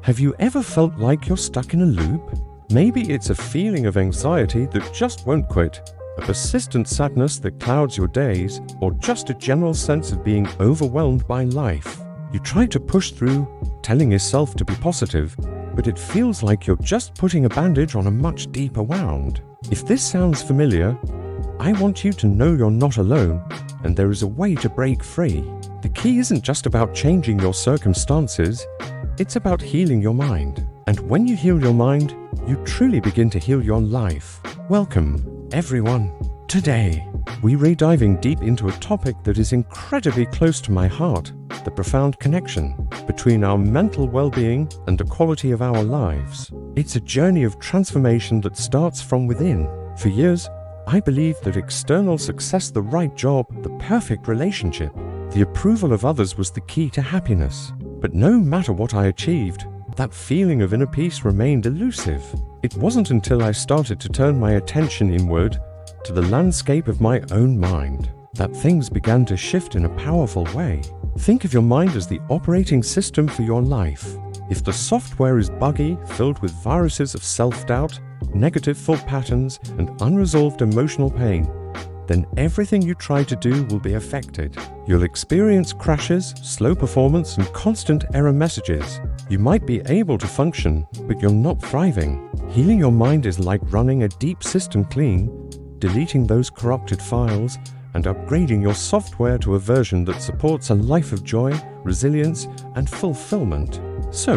Have you ever felt like you're stuck in a loop? Maybe it's a feeling of anxiety that just won't quit, a persistent sadness that clouds your days, or just a general sense of being overwhelmed by life. You try to push through, telling yourself to be positive, but it feels like you're just putting a bandage on a much deeper wound. If this sounds familiar, I want you to know you're not alone, and there is a way to break free. The key isn't just about changing your circumstances, it's about healing your mind. And when you heal your mind, you truly begin to heal your life. Welcome, everyone. Today, we're diving deep into a topic that is incredibly close to my heart, the profound connection between our mental well-being and the quality of our lives. It's a journey of transformation that starts from within. For years, I believed that external success, the right job, the perfect relationship, the approval of others was the key to happiness. But no matter what I achieved, that feeling of inner peace remained elusive. It wasn't until I started to turn my attention inward to the landscape of my own mind that things began to shift in a powerful way. Think of your mind as the operating system for your life. If the software is buggy, filled with viruses of self-doubt, negative thought patterns, and unresolved emotional pain, then everything you try to do will be affected. You'll experience crashes, slow performance, and constant error messages. You might be able to function, but you're not thriving. Healing your mind is like running a deep system clean, deleting those corrupted files, and upgrading your software to a version that supports a life of joy, resilience, and fulfillment. So,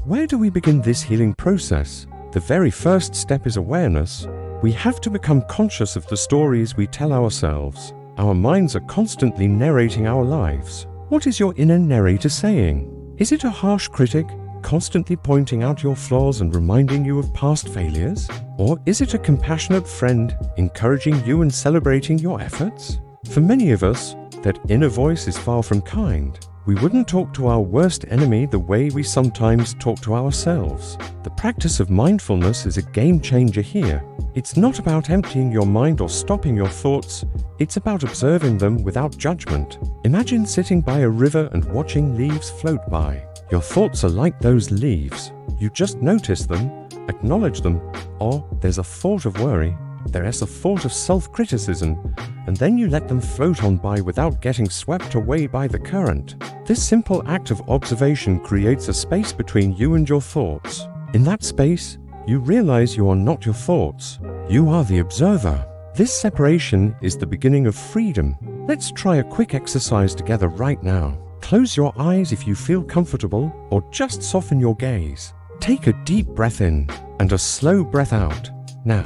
where do we begin this healing process? The very first step is awareness. We have to become conscious of the stories we tell ourselves. Our minds are constantly narrating our lives. What is your inner narrator saying? Is it a harsh critic, constantly pointing out your flaws and reminding you of past failures? Or is it a compassionate friend, encouraging you and celebrating your efforts? For many of us, that inner voice is far from kind. We wouldn't talk to our worst enemy the way we sometimes talk to ourselves. The practice of mindfulness is a game changer here. It's not about emptying your mind or stopping your thoughts, it's about observing them without judgment. Imagine sitting by a river and watching leaves float by. Your thoughts are like those leaves. You just notice them, acknowledge them, or there's a thought of worry, there is a thought of self-criticism, and then you let them float on by without getting swept away by the current. This simple act of observation creates a space between you and your thoughts. In that space, you realize you are not your thoughts. You are the observer. This separation is the beginning of freedom. Let's try a quick exercise together right now. Close your eyes if you feel comfortable, or just soften your gaze. Take a deep breath in and a slow breath out. Now,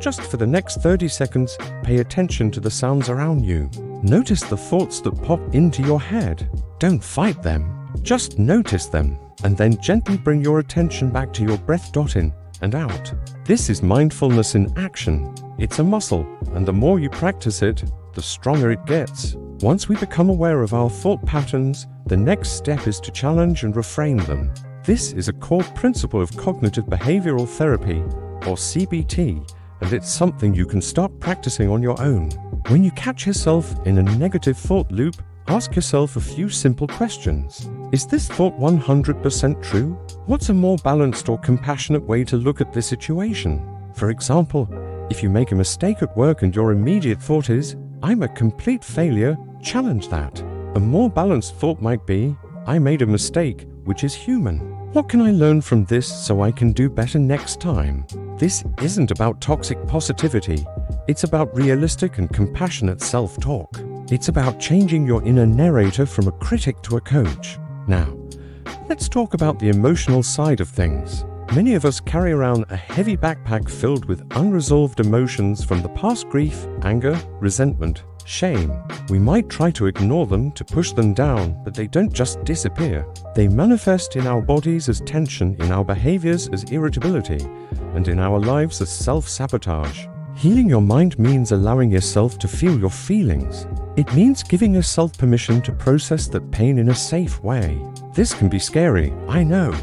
just for the next 30 seconds, pay attention to the sounds around you. Notice the thoughts that pop into your head. Don't fight them, just notice them, and then gently bring your attention back to your breath in and out. This is mindfulness in action. It's a muscle, and the more you practice it, the stronger it gets. Once we become aware of our thought patterns, the next step is to challenge and reframe them. This is a core principle of cognitive behavioral therapy, or CBT, and it's something you can start practicing on your own. When you catch yourself in a negative thought loop, ask yourself a few simple questions. Is this thought 100% true? What's a more balanced or compassionate way to look at this situation? For example, if you make a mistake at work and your immediate thought is, I'm a complete failure, challenge that. A more balanced thought might be, I made a mistake, which is human. What can I learn from this so I can do better next time? This isn't about toxic positivity. It's about realistic and compassionate self-talk. It's about changing your inner narrator from a critic to a coach. Now, let's talk about the emotional side of things. Many of us carry around a heavy backpack filled with unresolved emotions from the past: grief, anger, resentment, shame. We might try to ignore them, to push them down, but they don't just disappear. They manifest in our bodies as tension, in our behaviors as irritability, and in our lives as self-sabotage. Healing your mind means allowing yourself to feel your feelings. It means giving yourself permission to process that pain in a safe way. This can be scary, I know.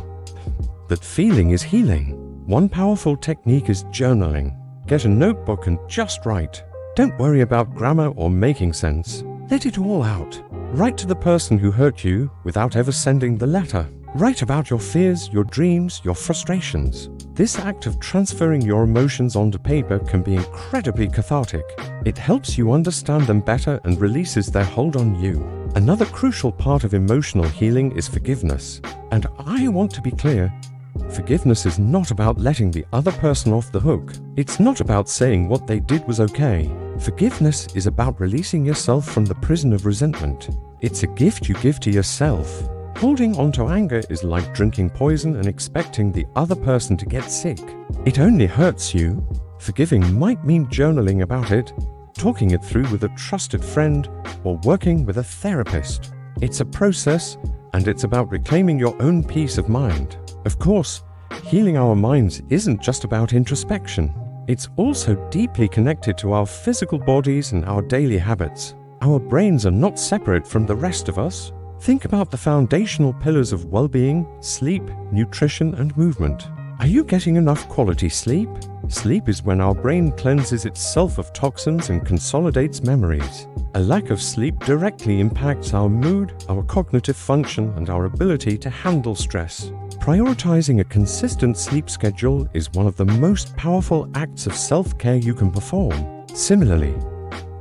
That feeling is healing. One powerful technique is journaling. Get a notebook and just write. Don't worry about grammar or making sense. Let it all out. Write to the person who hurt you without ever sending the letter. Write about your fears, your dreams, your frustrations. This act of transferring your emotions onto paper can be incredibly cathartic. It helps you understand them better and releases their hold on you. Another crucial part of emotional healing is forgiveness. And I want to be clear, forgiveness is not about letting the other person off the hook. It's not about saying what they did was okay. Forgiveness is about releasing yourself from the prison of resentment. It's a gift you give to yourself. Holding onto anger is like drinking poison and expecting the other person to get sick. It only hurts you. Forgiving might mean journaling about it, talking it through with a trusted friend, or working with a therapist. It's a process, and it's about reclaiming your own peace of mind. Of course, healing our minds isn't just about introspection. It's also deeply connected to our physical bodies and our daily habits. Our brains are not separate from the rest of us. Think about the foundational pillars of well-being: sleep, nutrition, and movement. Are you getting enough quality sleep? Sleep is when our brain cleanses itself of toxins and consolidates memories. A lack of sleep directly impacts our mood, our cognitive function, and our ability to handle stress. Prioritizing a consistent sleep schedule is one of the most powerful acts of self-care you can perform. Similarly,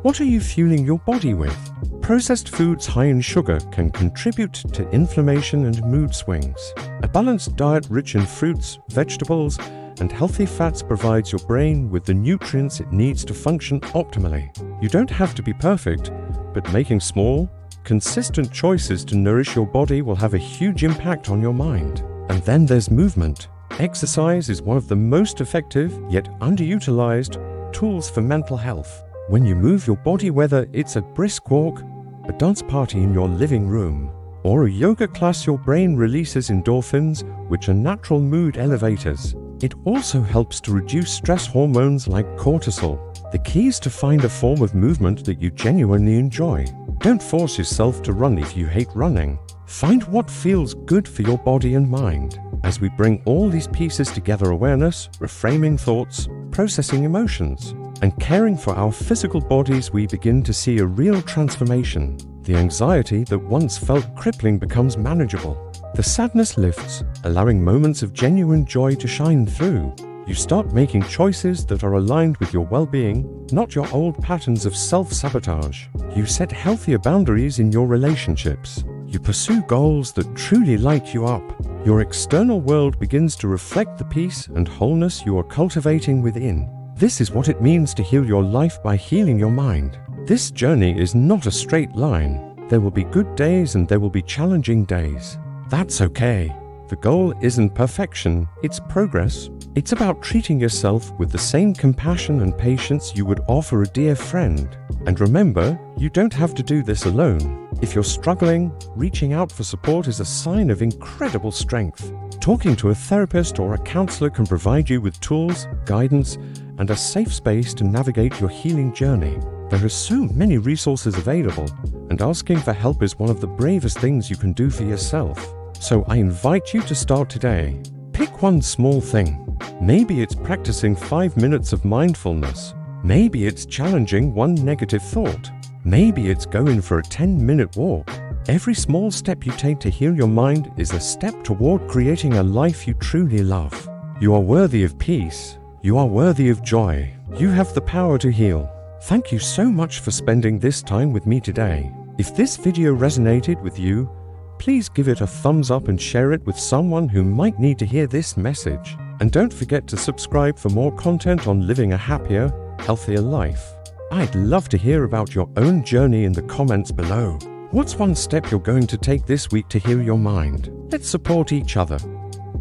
what are you fueling your body with? Processed foods high in sugar can contribute to inflammation and mood swings. A balanced diet rich in fruits, vegetables, and healthy fats provides your brain with the nutrients it needs to function optimally. You don't have to be perfect, but making small, consistent choices to nourish your body will have a huge impact on your mind. And then there's movement. Exercise is one of the most effective, yet underutilized, tools for mental health. When you move your body, whether it's a brisk walk, a dance party in your living room, or a yoga class, your brain releases endorphins, which are natural mood elevators. It also helps to reduce stress hormones like cortisol. The key is to find a form of movement that you genuinely enjoy. Don't force yourself to run if you hate running. Find what feels good for your body and mind. As we bring all these pieces together: awareness, reframing thoughts, processing emotions, and caring for our physical bodies, we begin to see a real transformation. The anxiety that once felt crippling becomes manageable. The sadness lifts, allowing moments of genuine joy to shine through. You start making choices that are aligned with your well-being, not your old patterns of self-sabotage. You set healthier boundaries in your relationships. You pursue goals that truly light you up. Your external world begins to reflect the peace and wholeness you are cultivating within. This is what it means to heal your life by healing your mind. This journey is not a straight line. There will be good days and there will be challenging days. That's okay. The goal isn't perfection, it's progress. It's about treating yourself with the same compassion and patience you would offer a dear friend. And remember, you don't have to do this alone. If you're struggling, reaching out for support is a sign of incredible strength. Talking to a therapist or a counselor can provide you with tools, guidance, and a safe space to navigate your healing journey. There are so many resources available, and asking for help is one of the bravest things you can do for yourself. So I invite you to start today. Pick one small thing. Maybe it's practicing 5 minutes of mindfulness. Maybe it's challenging one negative thought. Maybe it's going for a 10-minute walk. Every small step you take to heal your mind is a step toward creating a life you truly love. You are worthy of peace. You are worthy of joy. You have the power to heal. Thank you so much for spending this time with me today. If this video resonated with you, please give it a thumbs up and share it with someone who might need to hear this message. And don't forget to subscribe for more content on living a happier, healthier life. I'd love to hear about your own journey in the comments below. What's one step you're going to take this week to heal your mind? Let's support each other.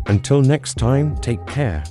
Until next time, take care.